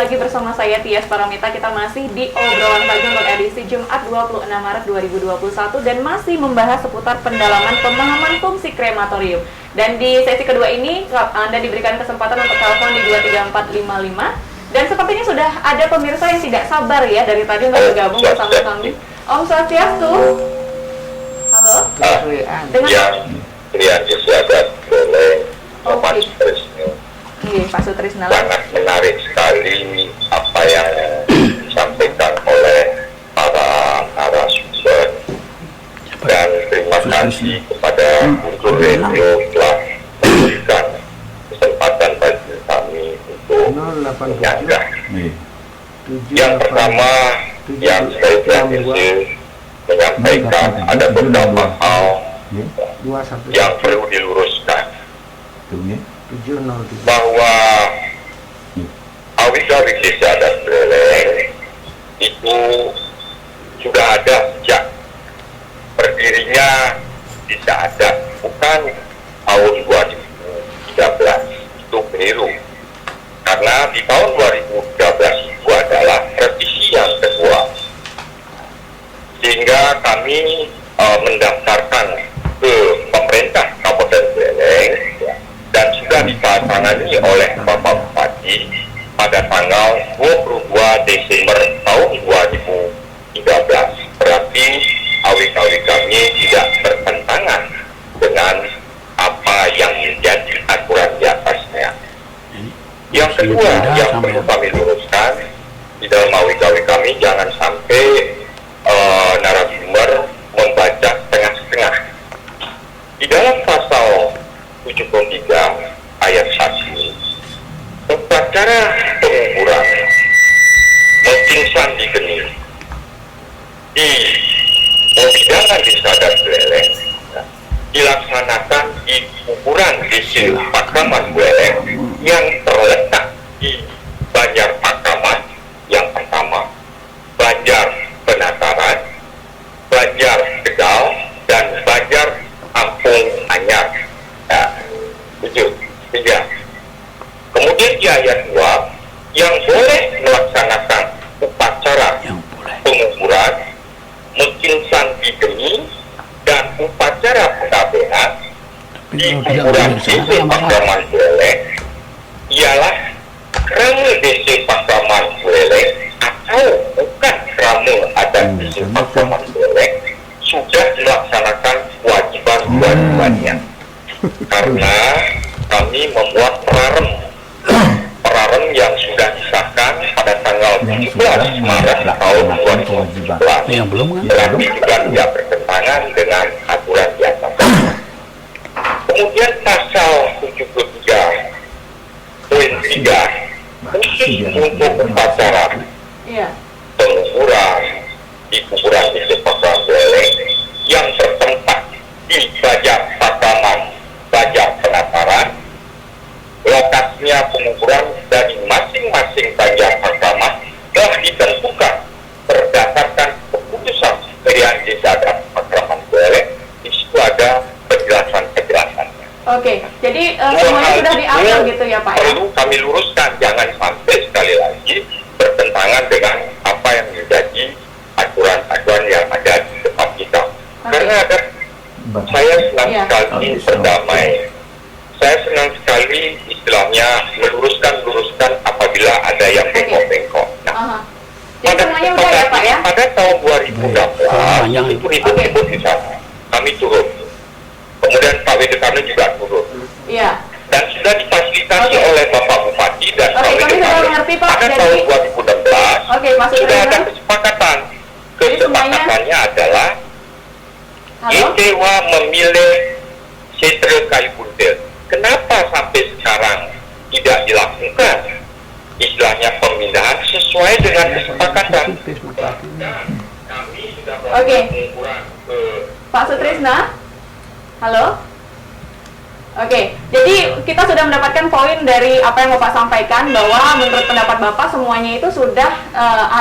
lagi bersama saya Tias Paramita. Kita masih di obrolan pagi untuk edisi Jumat 26 Maret 2021 dan masih membahas seputar pendalaman pemahaman fungsi krematorium. Dan di sesi kedua ini Anda diberikan kesempatan untuk telepon di 23455. Dan sepertinya sudah ada pemirsa yang tidak sabar ya dari tadi untuk bergabung bersama kami. Om Swastiastu. Halo. Dengan disiagat oleh Pak Sutrisno. Pak Sutrisno. Sangat menarik sekali apa yang disampaikan oleh para narasumber, dan terima kasih kepada Guru Reno telah memberikan kesempatan bagi kami untuk menyanggah. Yang pertama yang saya ingin menyampaikan ada beberapa hal yang perlu diluruskan, bahwa awik-awik desa adat Buleleng itu sudah ada sejak berdirinya desa adat, bukan tahun 2013. Itu keliru, karena di tahun 2013 itu adalah revisi yang kedua, sehingga kami mendaftarkan ke pemerintah Kabupaten Buleleng dan sudah ditandatangani oleh Bapak Bupati pada tanggal 22 Desember tahun 2013. Berarti awik-awik kami tidak bertentangan dengan apa yang menjadi aturan di atasnya. Yang kedua yang perlu kami luruskan, di dalam awik-awik kami jangan sampai narasumber membaca setengah-setengah. Di dalam pasal 73 ayat 1, upacara penguburan mengkingsan di geni di Wewidangan Desa Adat Buleleng dilaksanakan di kuburan Desa Pakraman Buleleng yang terletak di Banjar Pakraman yang pertama, Banjar Penataran, Banjar Tegal, dan Banjar Ampung Anyar. Kemudian di ayat 2, yang boleh melaksanakan upacara penguburan, mengkingsan di geni, dan upacara pengabean di kuburan Desa Pakraman Buleleng ialah krame Desa Pakraman Buleleng atau bukan krame adat Desa Pakraman Buleleng sudah melaksanakan kewajiban-kewajibannya. Karena kami membuat perarem yang sudah disahkan pada tanggal 17 Maret tahun 2011, tetapi juga tidak bertentangan dengan aturan di atas. Kemudian pasal 73.3 khusus untuk upacara penguburan di kuburan Desa Pakraman Buleleng yang bertempat di Banjar Pakraman, Banjar Penataran. Lokasinya penguburan dari masing-masing Banjar Pakraman telah ditentukan berdasarkan keputusan Pemilihan Desa Adat Pakraman Buleleng. Di situ ada penjelasan-penjelasannya. Oke, jadi semuanya sudah diambil gitu ya Pak ya? Perlu kami luruskan, jangan sampai sekali lagi bertentangan dengan apa yang menjadi aturan-aturan yang ada di tempat kita. Karena ada, saya senang sekali berdamai. Saya senang sekali istilahnya meluruskan apabila ada yang bengkok-bengkok. Nah, pada tahun 2016 itu ribut-ribut di sana. Kami turun. Kemudian Pak Wedekano juga turun. Iya. Dan sudah difasilitasi oleh Bapak Bupati dan Pak Wedekano. Pada tahun 2016 sudah ada kesepakatan. Kesepakatannya adalah Itewa memilih Setre Kayu Buntil. Kenapa sampai sekarang tidak dilakukan istilahnya pemindahan sesuai dengan kesepakatan? Oke, Pak Sutrisno, halo. Oke, jadi kita sudah mendapatkan poin dari apa yang Bapak sampaikan, bahwa menurut pendapat Bapak semuanya itu sudah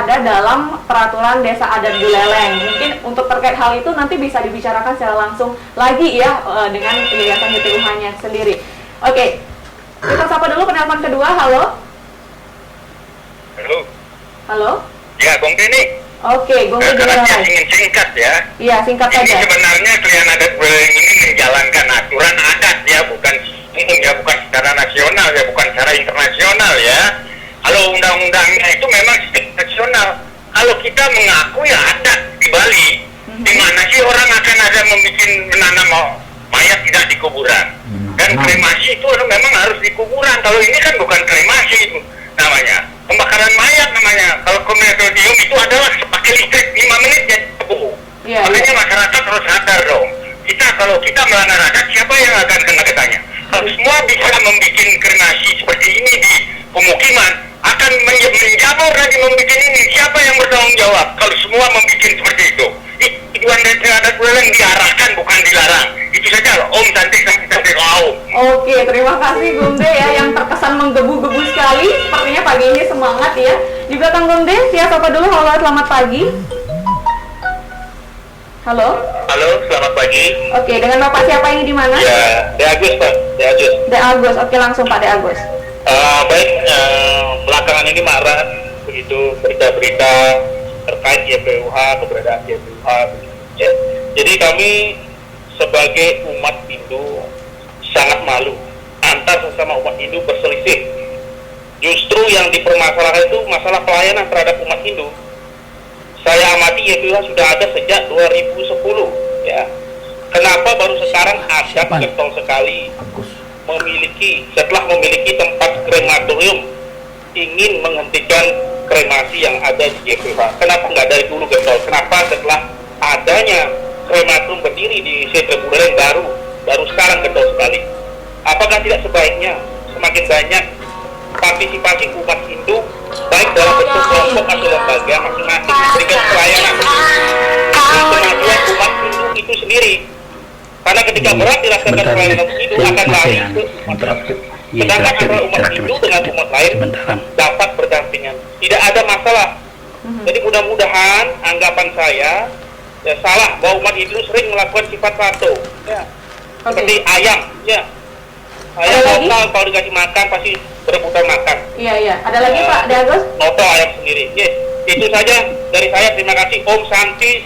ada dalam peraturan Desa Adat Buleleng. Mungkin untuk terkait hal itu nanti bisa dibicarakan secara langsung lagi ya dengan Yayasan YTUH-nya sendiri. Oke, kita sapa dulu penelpon kedua. Halo. Halo. Halo? Ya, Bung Denny. Oke, Bung Denny Karena dengar. ingin singkat ya. Iya, singkat Ini saja. sebenarnya klien adat Buleleng ini menjalankan aturan adat ya, bukan umum ya, bukan secara nasional ya, bukan secara internasional ya. Kalau undang-undangnya itu memang nasional. Kalau kita mengaku ya adat di Bali, di mana sih orang akan ada menanam mayat tidak di kuburan. Dan kremasi itu memang harus di kuburan. Kalau ini kan bukan kremasi itu namanya, pembakaran mayat namanya. Kalau krematorium itu adalah pakai listrik 5 menit jadi tebu. Makanya masyarakat harus sadar dong. Kalau kita melanggar adat, siapa yang akan kena getahnya? Kalau semua bisa membuat kremasi seperti ini di pemukiman, akan menjamur lagi membuat ini. Siapa yang bertanggung jawab kalau semua membuat seperti itu? Tujuan dari adat Buleleng diarahkan, bukan dilarang. Itu saja loh, Om. Cantik Om. Oke, terima kasih Gumde ya, yang terkesan menggebu-gebu sekali. Sepertinya pagi ini semangat ya. Juga Kang Gumde, siapa dulu? Halo, selamat pagi. Halo. Halo, selamat pagi. Oke, dengan Bapak siapa ini di mana? Ya, De Agus Pak, De Agus. De Agus. Oke, langsung Pak De Agus. Baik, belakangan ini marak begitu berita-berita terkait YPUH, keberadaan YPUH. Ya. Jadi kami sebagai umat Hindu sangat malu antar sesama umat Hindu berselisih. Justru yang dipermasalahkan itu masalah pelayanan terhadap umat Hindu. Saya amati YPUH sudah ada sejak 2010 ya. Kenapa baru sekarang adat getol sekali setelah memiliki tempat krematorium ingin menghentikan kremasi yang ada di YPUH? Kenapa nggak dari dulu getol? Kenapa setelah adanya krematorium berdiri di Setre Buleleng baru sekarang getol sekali? Apakah tidak sebaiknya semakin banyak partisipasi umat Hindu baik dalam bentuk kelompok atau lembaga masing-masing memberikan pelayanan untuk kemajuan umat Hindu itu sendiri? Karena ketika berat dilaksanakan pelayanan itu akan lari ke umat lain. Sedangkan antara umat Hindu dengan umat lain dapat berdampingan, tidak ada masalah. Jadi mudah-mudahan anggapan saya ya salah bahwa umat Hindu sering melakukan sifat pato ya. Seperti ayam ya. Ayam lokal kalau dikasih makan pasti berebutan makan. Iya. Ada lagi Pak De Agus? Noto ayam sendiri. Yes. Itu saja dari saya. Terima kasih. Om Santi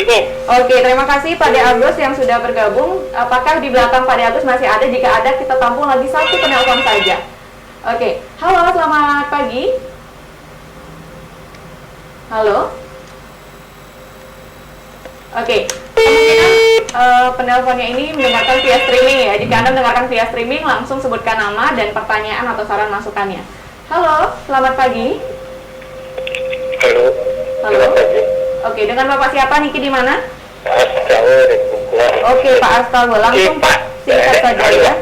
Om. Oke, terima kasih Pak De Agus yang sudah bergabung. Apakah di belakang Pak De Agus masih ada? Jika ada, kita tampung lagi satu penelpon saja. Oke. Halo, selamat pagi. Halo. Oke. Kemungkinan penelponnya ini mendengarkan via streaming ya. Jika Anda mendengarkan via streaming, langsung sebutkan nama dan pertanyaan atau saran masukannya. Halo, selamat pagi. Halo. Selamat pagi. Oke, dengan Bapak siapa? Niki di mana? Astawa dari Bungkuan. Oke, Pak Astawa. Langsung Pak, singkat saja ya.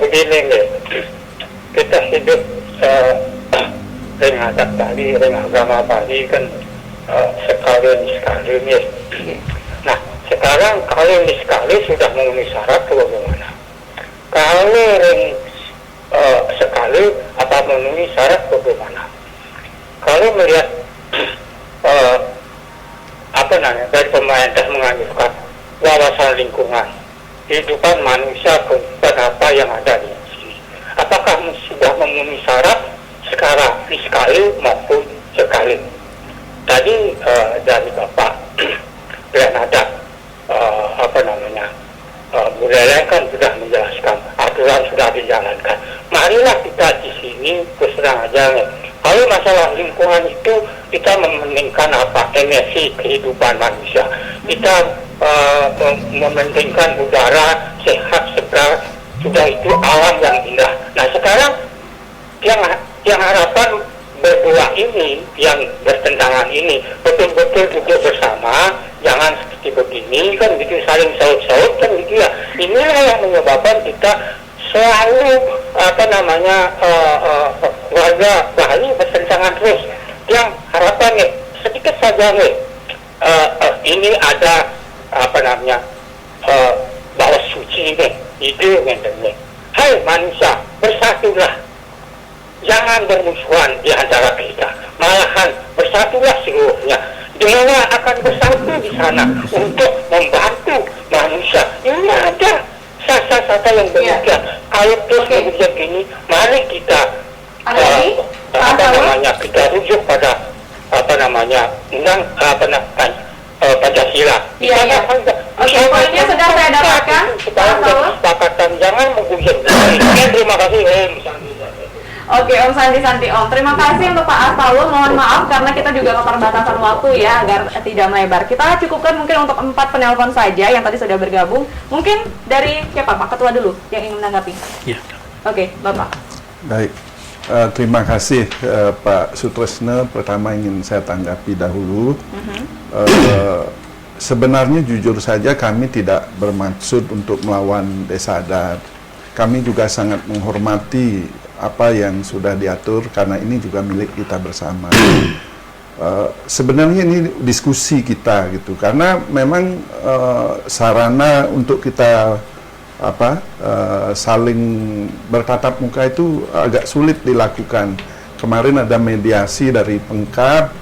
Begini nih. Kita hidup dengan adat Bali, dengan agama Bali kan sekali ya. Nah, sekarang kalau ini sekali sudah memenuhi syarat bagaimana? Kalau sekali apa memenuhi syarat bagaimana? Kalau melihat dari pemerintah menganjurkan wawasan lingkungan, kehidupan manusia kehidupan apa yang ada di sini, apakah sudah memenuhi syarat sekarang sekali maupun sekali? Tadi dari Bapak dan ada Buleleng kan sudah menjelaskan, aturan sudah dijalankan. Marilah kita di sini terus terang aja nih. Kalau masalah lingkungan itu kita mementingkan energi kehidupan manusia. Kita mementingkan udara sehat, segar, sudah itu alam yang indah. Nah sekarang yang harapan berdua ini yang bertentangan ini betul-betul duduk bersama, jangan seperti begini kan gitu, saling saut-saut kan gitu ya. Inilah yang menyebabkan kita selalu warga Bali bertentangan terus. Yang harapannya sedikit saja nih, ini ada bawa suci nih, ide nih. Hai manusia, bersatulah. Jangan bermusuhan di antara kita, malahan bersatulah seluruhnya. Dewa akan bersatu di sana untuk membantu manusia. Ini ada sasa-sasa yang demikian. Kalau terus kemudian ini, mari kita kita rujuk pada Pancasila. Iya. Oke, poinnya sudah saya dapatkan. Kesepakatan, jangan menghujat. Terima kasih Om. Oke, Om Santi Om. Terima kasih untuk Pak Astawa. Mohon maaf karena kita juga keterbatasan waktu ya agar tidak melebar. Kita cukupkan mungkin untuk 4 penelpon saja yang tadi sudah bergabung. Mungkin dari siapa Pak Ketua dulu yang ingin menanggapi? Iya. Oke, Bapak. Baik. Terima kasih Pak Sutresno. Pertama ingin saya tanggapi dahulu. Sebenarnya jujur saja kami tidak bermaksud untuk melawan desa adat. Kami juga sangat menghormati apa yang sudah diatur karena ini juga milik kita bersama. Sebenarnya ini diskusi kita gitu karena memang sarana untuk kita saling bertatap muka itu agak sulit dilakukan. Kemarin ada mediasi dari Pengkap,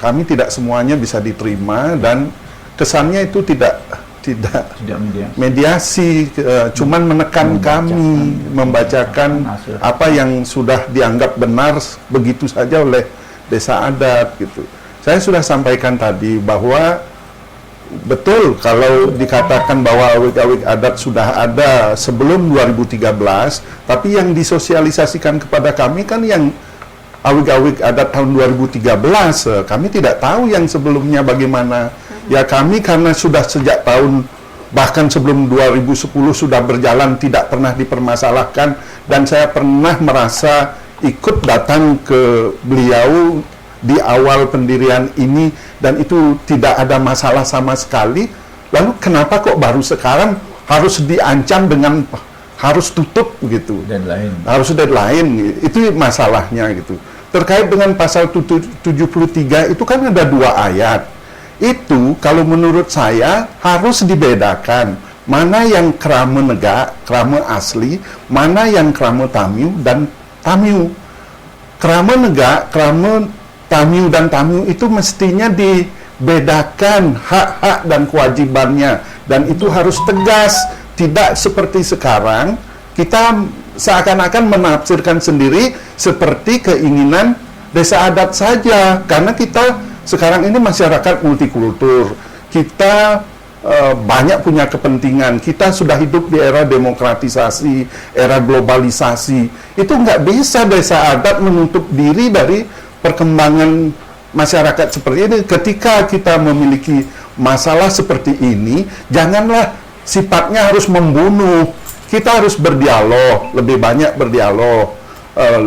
kami tidak semuanya bisa diterima dan kesannya itu tidak mediasi, cuman menekan kami, membacakan apa yang sudah dianggap benar begitu saja oleh desa adat gitu. Saya sudah sampaikan tadi bahwa betul kalau dikatakan bahwa awik-awik adat sudah ada sebelum 2013, tapi yang disosialisasikan kepada kami kan yang awik-awik adat tahun 2013. Kami tidak tahu yang sebelumnya bagaimana. Ya kami karena sudah sejak tahun bahkan sebelum 2010 sudah berjalan tidak pernah dipermasalahkan dan saya pernah merasa ikut datang ke beliau di awal pendirian ini dan itu tidak ada masalah sama sekali. Lalu kenapa kok baru sekarang harus diancam dengan harus tutup gitu? Deadline. Harus deadline. Itu masalahnya gitu. Terkait dengan pasal 73 itu kan ada 2 ayat. Itu kalau menurut saya harus dibedakan. Mana yang krama negak, krama asli, mana yang krama tamiu dan tamiu. Krama negak, krama tamiu dan tamiu itu mestinya dibedakan hak-hak dan kewajibannya dan itu harus tegas, tidak seperti sekarang kita seakan-akan menafsirkan sendiri seperti keinginan desa adat saja karena kita sekarang ini masyarakat multikultur, kita banyak punya kepentingan, kita sudah hidup di era demokratisasi, era globalisasi, itu nggak bisa desa adat menutup diri dari perkembangan masyarakat seperti ini. Ketika kita memiliki masalah seperti ini, janganlah sifatnya harus membunuh. Kita harus berdialog, lebih banyak berdialog,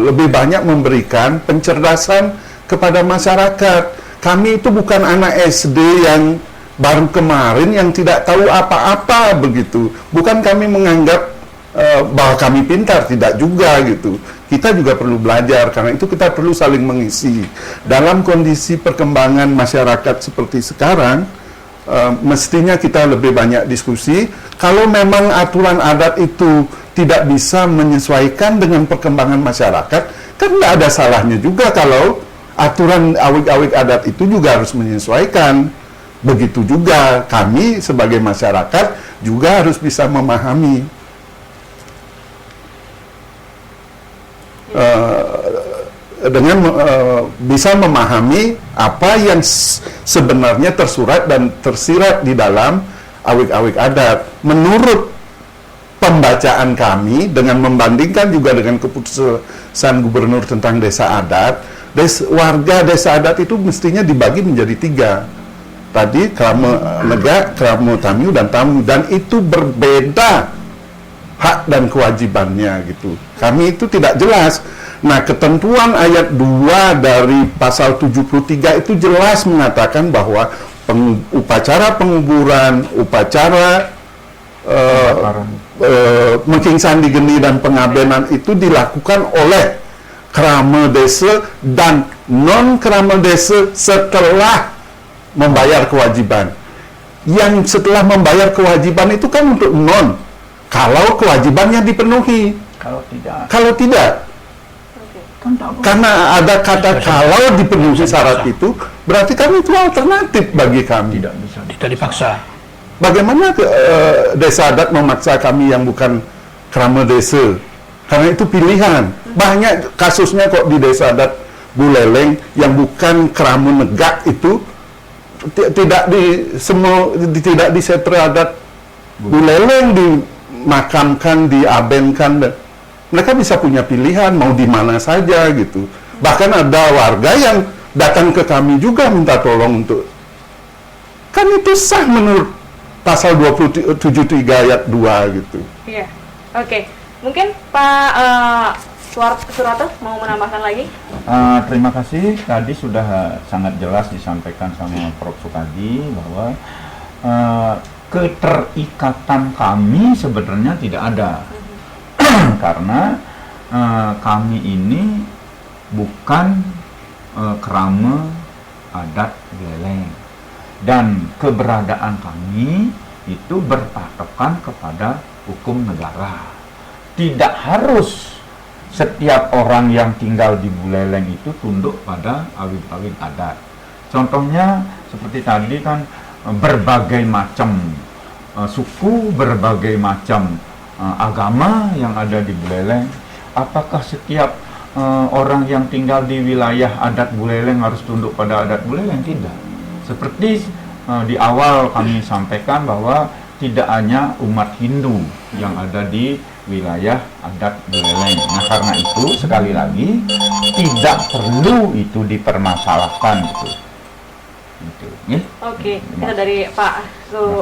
lebih banyak memberikan pencerdasan kepada masyarakat. Kami itu bukan anak SD yang baru kemarin yang tidak tahu apa-apa begitu. Bukan kami menganggap bahwa kami pintar, tidak juga gitu. Kita juga perlu belajar, karena itu kita perlu saling mengisi. Dalam kondisi perkembangan masyarakat seperti sekarang, mestinya kita lebih banyak diskusi. Kalau memang aturan adat itu tidak bisa menyesuaikan dengan perkembangan masyarakat, kan nggak ada salahnya juga kalau aturan awik-awik adat itu juga harus menyesuaikan. Begitu juga kami sebagai masyarakat juga harus bisa memahami bisa memahami apa yang sebenarnya tersurat dan tersirat di dalam awik-awik adat. Menurut pembacaan kami dengan membandingkan juga dengan keputusan gubernur tentang desa adat, warga desa adat itu mestinya dibagi menjadi 3. Tadi krama negak, krama tamiu dan tamiu, dan itu berbeda hak dan kewajibannya gitu. Kami itu tidak jelas. Nah, ketentuan ayat 2 dari pasal 73 itu jelas mengatakan bahwa upacara penguburan, upacara Mengking Sandi Geni dan pengabenan itu dilakukan oleh krama desa dan non krama desa setelah membayar kewajiban. Yang setelah membayar kewajiban itu kan untuk non, kalau kewajibannya dipenuhi. Kalau tidak, karena ada kata kalau dipenuhi syarat itu, berarti kan itu alternatif bagi kami. Tidak dipaksa. Bagaimana desa adat memaksa kami yang bukan krama desa? Karena itu pilihan. Banyak kasusnya kok di desa adat Buleleng yang bukan keramu negak itu tidak di setra adat Buleleng dimakamkan, diabenkan. Mereka bisa punya pilihan mau di mana saja gitu. Bahkan ada warga yang datang ke kami juga minta tolong untuk, kan itu sah menurut pasal 273 ayat 2 gitu. Iya. Oke. Mungkin Pak Surato mau menambahkan lagi? Terima kasih. Tadi sudah sangat jelas disampaikan sama Prof. Sukadi bahwa keterikatan kami sebenarnya tidak ada. Karena kami ini bukan kerama adat Buleleng, dan keberadaan kami itu berpatokan kepada hukum negara. Tidak harus setiap orang yang tinggal di Buleleng itu tunduk pada awit-awit adat. Contohnya seperti tadi kan berbagai macam suku, berbagai macam agama yang ada di Buleleng. Apakah setiap orang yang tinggal di wilayah adat Buleleng harus tunduk pada adat Buleleng? Tidak. Seperti di awal kami sampaikan bahwa tidak hanya umat Hindu yang ada di wilayah adat Buleleng. Nah, karena itu sekali lagi tidak perlu itu dipermasalahkan gitu. Oke, itu dari Pak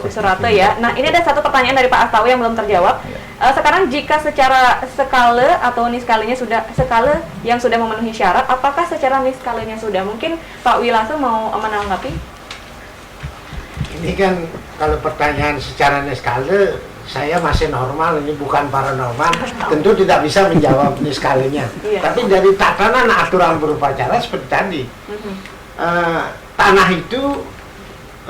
Surato ya. Nah, ini ada satu pertanyaan dari Pak Astawi yang belum terjawab. Sekarang jika secara skala atau niskalenya sudah skala yang sudah memenuhi syarat, apakah secara niskalenya sudah? Mungkin Pak Wilaso mau menanggapi? Ini kan kalau pertanyaan secara niskala, saya masih normal, ini bukan paranormal, tentu tidak bisa menjawab niskalanya. Tapi dari tatanan aturan berupacara seperti tadi, tanah itu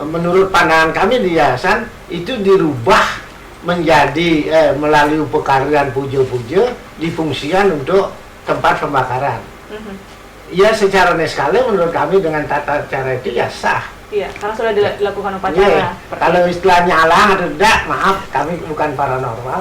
menurut pandangan kami di yayasan itu dirubah menjadi melalui upekarian puja-puja difungsikan untuk tempat pembakaran. Ya secara niskala menurut kami dengan tata cara itu ya sah. Iya, karena sudah dilakukan upacara. Kalau istilahnya alang atau tidak, maaf, kami bukan paranormal.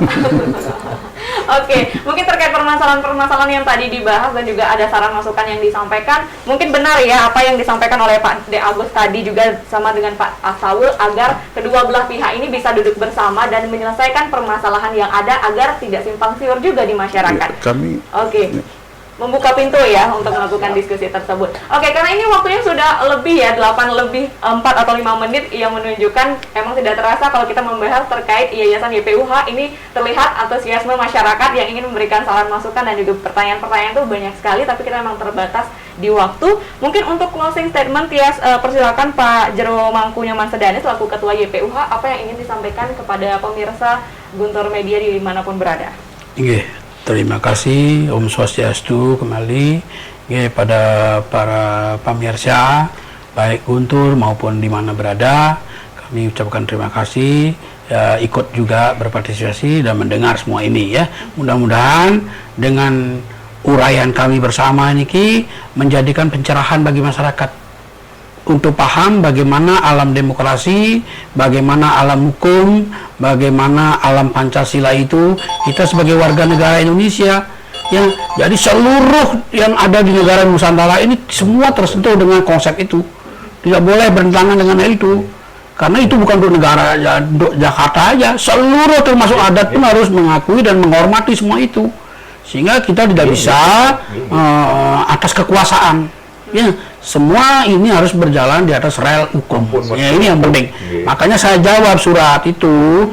Oke, mungkin terkait permasalahan-permasalahan yang tadi dibahas dan juga ada saran masukan yang disampaikan, mungkin benar ya apa yang disampaikan oleh Pak De Agus tadi juga sama dengan Pak Asaul, agar kedua belah pihak ini bisa duduk bersama dan menyelesaikan permasalahan yang ada agar tidak simpang siur juga di masyarakat. Ya, kami Membuka pintu ya untuk melakukan diskusi tersebut. Oke, karena ini waktunya sudah lebih ya, 4 atau 5 menit yang menunjukkan emang tidak terasa kalau kita membahas terkait Yayasan YPUH. Ini terlihat antusiasme masyarakat yang ingin memberikan saran masukan dan juga pertanyaan-pertanyaan itu banyak sekali, tapi kita memang terbatas di waktu. Mungkin untuk closing statement, persilakan Pak Jero Mangku Nyaman Sedane selaku Ketua YPUH, apa yang ingin disampaikan kepada pemirsa Guntur Media di dimanapun berada? Terima kasih, Om Swastiastu kembali pada para pemirsa baik Guntur maupun di mana berada. Kami ucapkan terima kasih ikut juga berpartisipasi dan mendengar semua ini ya. Mudah-mudahan dengan uraian kami bersama ini menjadikan pencerahan bagi masyarakat untuk paham bagaimana alam demokrasi, bagaimana alam hukum, bagaimana alam Pancasila itu. Kita sebagai warga negara Indonesia, ya, jadi seluruh yang ada di negara Nusantara ini semua tersentuh dengan konsep itu. Tidak boleh bertentangan dengan hal itu. Karena itu bukan untuk negara Jakarta aja, seluruh termasuk adat pun harus mengakui dan menghormati semua itu. Sehingga kita tidak bisa atas kekuasaan. Ya, semua ini harus berjalan di atas rel hukum. Ya, ini yang penting. Makanya saya jawab surat itu,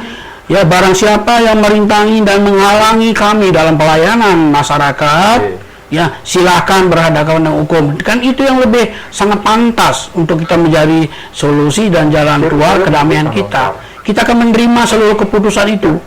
ya barang siapa yang merintangi dan menghalangi kami dalam pelayanan masyarakat, ya silakan berhadapan dengan hukum. Kan itu yang lebih sangat pantas untuk kita menjadi solusi dan jalan keluar kedamaian kita. Kita akan menerima seluruh keputusan itu.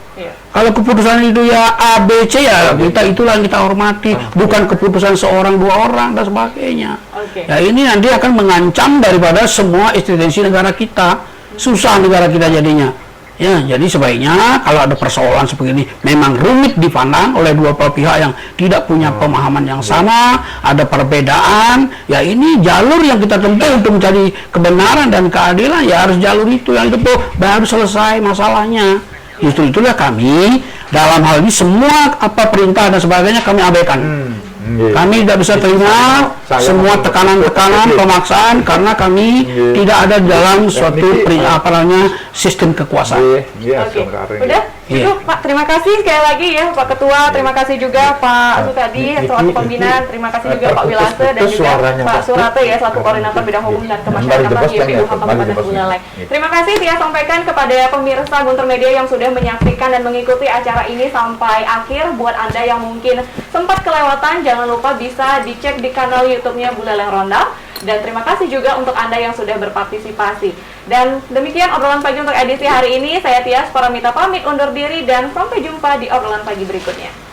Kalau keputusan itu ya A, B, C ya kita itulah yang kita hormati, bukan keputusan seorang, dua orang dan sebagainya. Ya ini nanti akan mengancam daripada semua eksistensi negara kita, susah negara kita jadinya. Ya, jadi sebaiknya kalau ada persoalan seperti ini memang rumit dipandang oleh dua belah pihak yang tidak punya pemahaman yang sama, ada perbedaan. Ya ini jalur yang kita tempuh untuk mencari kebenaran dan keadilan, ya harus jalur itu yang ditempuh baru selesai masalahnya. Justru itulah kami dalam hal ini semua apa perintah dan sebagainya kami abaikan. Kami tidak bisa terima semua tekanan-tekanan, pemaksaan karena kami tidak ada dalam suatu sistem kekuasaan. Oke, udah itu Pak, terima kasih sekali lagi ya Pak Ketua, terima kasih juga Pak Sukadi selaku pembinaan, terima kasih juga Pak Wilase dan juga Pak Surate ya selaku koordinator bidang hukum dan kemasyarakatan YPUH Kabupaten Buleleng. Terima kasih Tia sampaikan kepada pemirsa Guntur Media yang sudah menyaksikan dan mengikuti acara ini sampai akhir. Buat Anda yang mungkin sempat kelewatan, jangan lupa bisa dicek di kanal YouTube-nya Buleleng Ronda. Dan terima kasih juga untuk Anda yang sudah berpartisipasi. Dan demikian obrolan pagi untuk edisi hari ini. Saya Tias Paramita pamit undur diri dan sampai jumpa di obrolan pagi berikutnya.